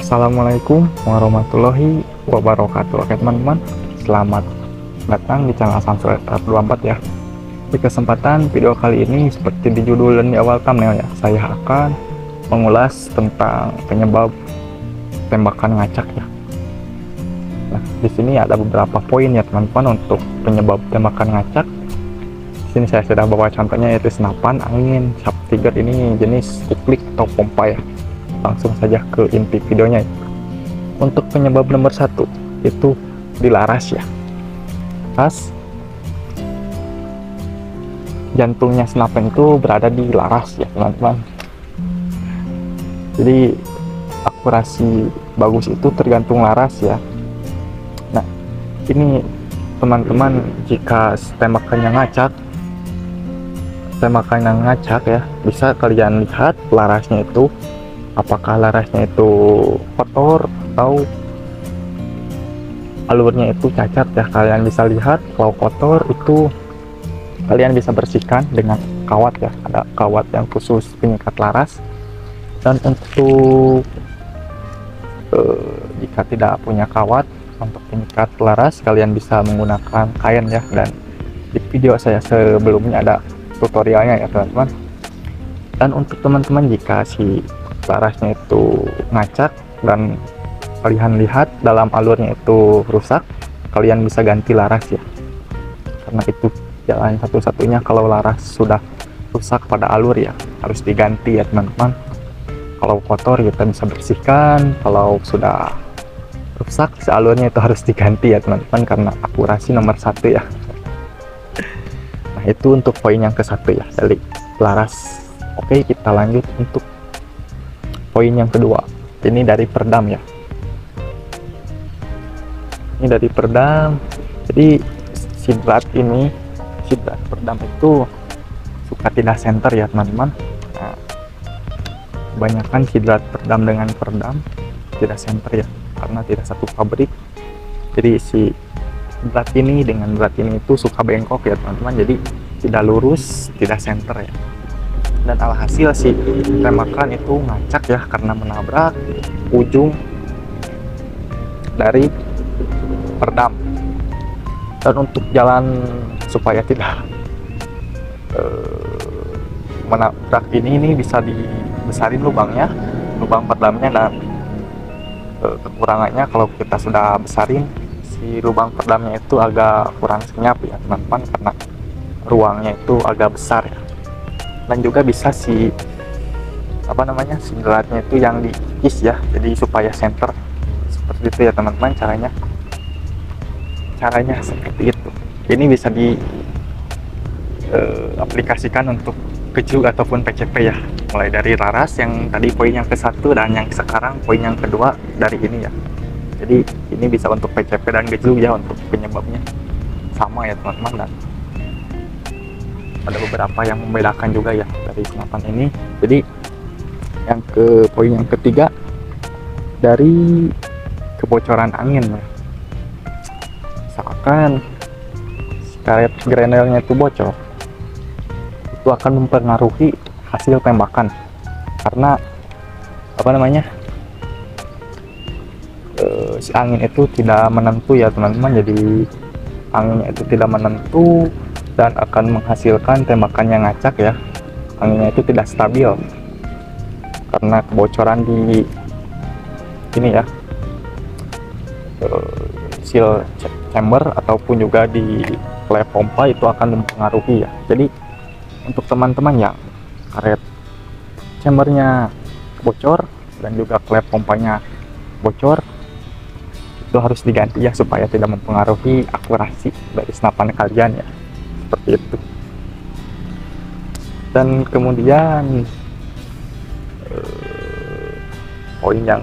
Assalamualaikum warahmatullahi wabarakatuh. Oke teman-teman, selamat datang di channel Samsung 24 ya. Di kesempatan video kali ini, seperti di judul dan di awal thumbnail ya, saya akan mengulas tentang penyebab tembakan ngacak ya. Nah, di sini ada beberapa poin ya teman-teman untuk penyebab tembakan ngacak. Di sini saya sudah bawa contohnya, yaitu senapan angin, shaft trigger, ini jenis kuklik atau pompa ya. Langsung saja ke inti videonya. Untuk penyebab nomor 1 itu di laras ya. Laras, jantungnya senapan itu berada di laras ya teman-teman. Jadi akurasi bagus itu tergantung laras ya. Nah, ini teman-teman, jika tembakannya ngacak ya, bisa kalian lihat larasnya itu, apakah larasnya itu kotor atau alurnya itu cacat ya. Kalian bisa lihat, kalau kotor itu kalian bisa bersihkan dengan kawat ya, ada kawat yang khusus penyikat laras. Dan untuk jika tidak punya kawat untuk penyikat laras, kalian bisa menggunakan kain ya, dan di video saya sebelumnya ada tutorialnya ya teman-teman. Dan untuk teman-teman, jika si larasnya itu ngacak dan kalian lihat dalam alurnya itu rusak, kalian bisa ganti laras ya, karena itu jalan satu-satunya. Kalau laras sudah rusak pada alur ya harus diganti ya teman-teman. Kalau kotor kita bisa bersihkan, kalau sudah rusak si alurnya itu harus diganti ya teman-teman, karena akurasi nomor 1 ya. Nah, itu untuk poin yang ke-1 ya dari laras. Oke, kita lanjut untuk poin yang kedua. Ini dari peredam ya. Ini dari peredam. Jadi sidrat peredam itu suka tidak center ya teman-teman. Nah, kebanyakan sidrat peredam dengan peredam tidak center ya, karena tidak satu pabrik. Jadi si berat ini dengan berat ini itu suka bengkok ya teman-teman, jadi tidak lurus, tidak center ya. Dan alhasil si tembakan itu ngacak ya, karena menabrak ujung dari peredam. Dan untuk jalan supaya tidak menabrak ini bisa dibesarin lubangnya, lubang peredamnya. Dan kekurangannya, kalau kita sudah besarin, si lubang peredamnya itu agak kurang senyap ya teman-teman, karena ruangnya itu agak besar ya. Dan juga bisa si silatnya itu yang dikikis ya, jadi supaya center. Seperti itu ya teman-teman caranya seperti itu. Ini bisa di aplikasikan untuk keju ataupun PCP ya, mulai dari laras yang tadi poin yang ke-1, dan yang sekarang poin yang kedua dari ini ya. Jadi ini bisa untuk PCP dan geju ya, untuk penyebabnya sama ya teman-teman. Dan ada beberapa yang membedakan juga ya dari senapan ini. Jadi yang ke poin yang ketiga, dari kebocoran angin ya. Misalkan karet grenelnya itu bocor, itu akan mempengaruhi hasil tembakan, karena si angin itu tidak menentu ya teman-teman. Jadi anginnya itu tidak menentu dan akan menghasilkan tembakan yang ngacak ya. Anginnya itu tidak stabil karena kebocoran di ini ya, seal chamber ataupun juga di klep pompa, itu akan mempengaruhi ya. Jadi untuk teman-teman yang karet chambernya bocor dan juga klep pompanya bocor, itu harus diganti ya, supaya tidak mempengaruhi akurasi dari senapan kalian ya, seperti itu. Dan kemudian poin yang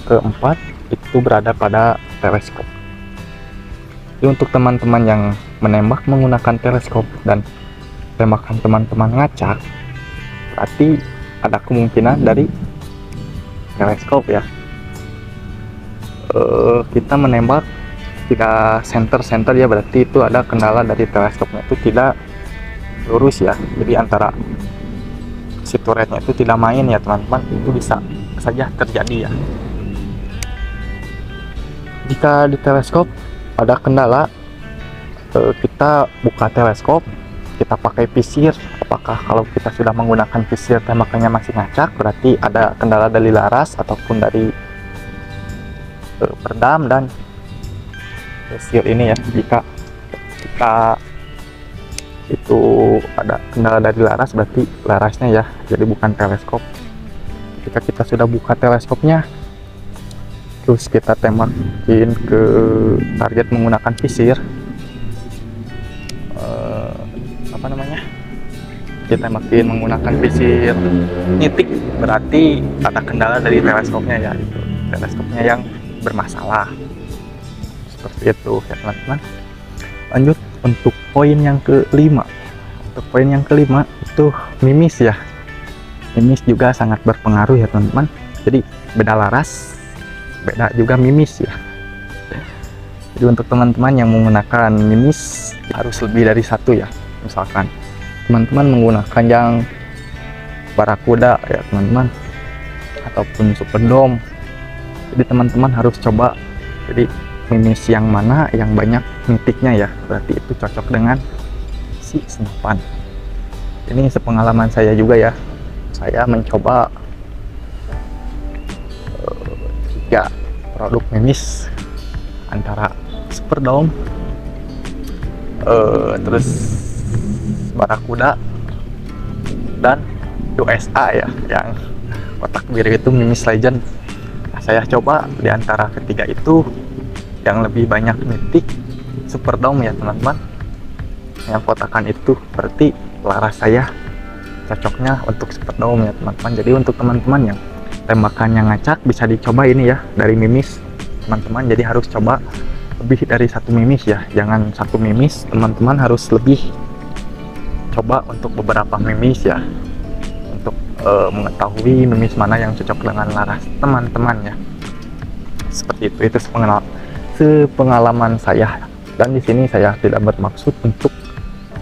keempat itu berada pada teleskop. Jadi untuk teman-teman yang menembak menggunakan teleskop dan tembakan teman-teman ngacak, berarti ada kemungkinan dari teleskop ya. Kita menembak tidak center ya, berarti itu ada kendala dari teleskopnya, itu tidak lurus ya. Jadi antara si si turretnya itu tidak main ya teman-teman, itu bisa saja terjadi ya. Jika di teleskop ada kendala, kita buka teleskop, kita pakai visir. Apakah kalau kita sudah menggunakan visir tembakannya masih ngacak, berarti ada kendala dari laras ataupun dari peredam dan visir ini ya. Jika kita itu ada kendala dari laras, berarti larasnya ya, jadi bukan teleskop. Jika kita sudah buka teleskopnya, terus kita tembakin ke target menggunakan visir, apa namanya, kita tembakin menggunakan visir nitik, berarti ada kendala dari teleskopnya ya, itu teleskopnya yang bermasalah. Seperti itu ya teman-teman. Lanjut untuk poin yang kelima. Untuk poin yang kelima itu mimis ya. Mimis juga sangat berpengaruh ya teman-teman. Jadi beda laras, beda juga mimis ya. Jadi untuk teman-teman yang menggunakan mimis harus lebih dari satu ya. Misalkan teman-teman menggunakan yang barakuda ya teman-teman, ataupun superdome. Jadi teman-teman harus coba, jadi mimis yang mana yang banyak nitiknya ya, berarti itu cocok dengan si senapan. Ini sepengalaman saya juga ya, saya mencoba 3 produk mimis, antara superdome, terus barakuda, dan USA ya, yang kotak biru itu mimis legend. Nah, saya coba di antara ketiga itu yang lebih banyak nitik superdome ya teman-teman, yang kotakan itu, berarti laras saya cocoknya untuk superdome ya teman-teman. Jadi untuk teman-teman yang tembakannya ngacak, bisa dicoba ini ya dari mimis teman-teman. Jadi harus coba lebih dari satu mimis ya, jangan satu mimis, teman-teman harus lebih coba untuk beberapa mimis ya, untuk mengetahui mimis mana yang cocok dengan laras teman-teman ya. Seperti itu sepengalaman saya. Dan di sini saya tidak bermaksud untuk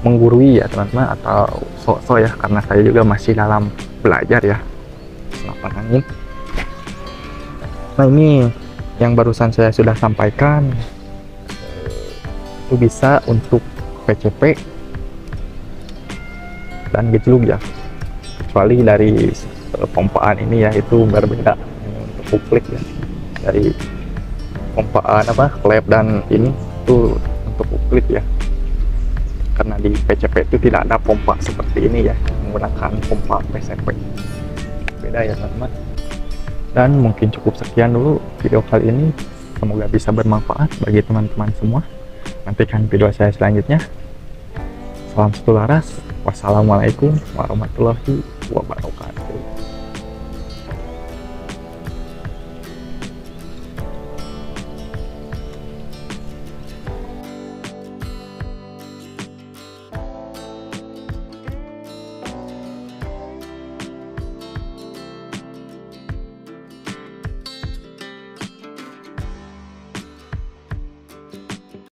menggurui ya teman-teman, atau sok-sok ya, karena saya juga masih dalam belajar ya senapan angin. Nah, ini yang barusan saya sudah sampaikan, itu bisa untuk PCP dan gejlug ya, kecuali dari pompaan ini ya, itu berbeda. Ini untuk uklik ya, dari pompaan klep dan ini itu untuk uklik ya, karena di PCP itu tidak ada pompa seperti ini ya, menggunakan pompa PCP, beda ya teman-teman. Dan mungkin cukup sekian dulu video kali ini, semoga bisa bermanfaat bagi teman-teman semua. Nantikan video saya selanjutnya. Salam satu laras. Wassalamualaikum warahmatullahi wabarakatuh.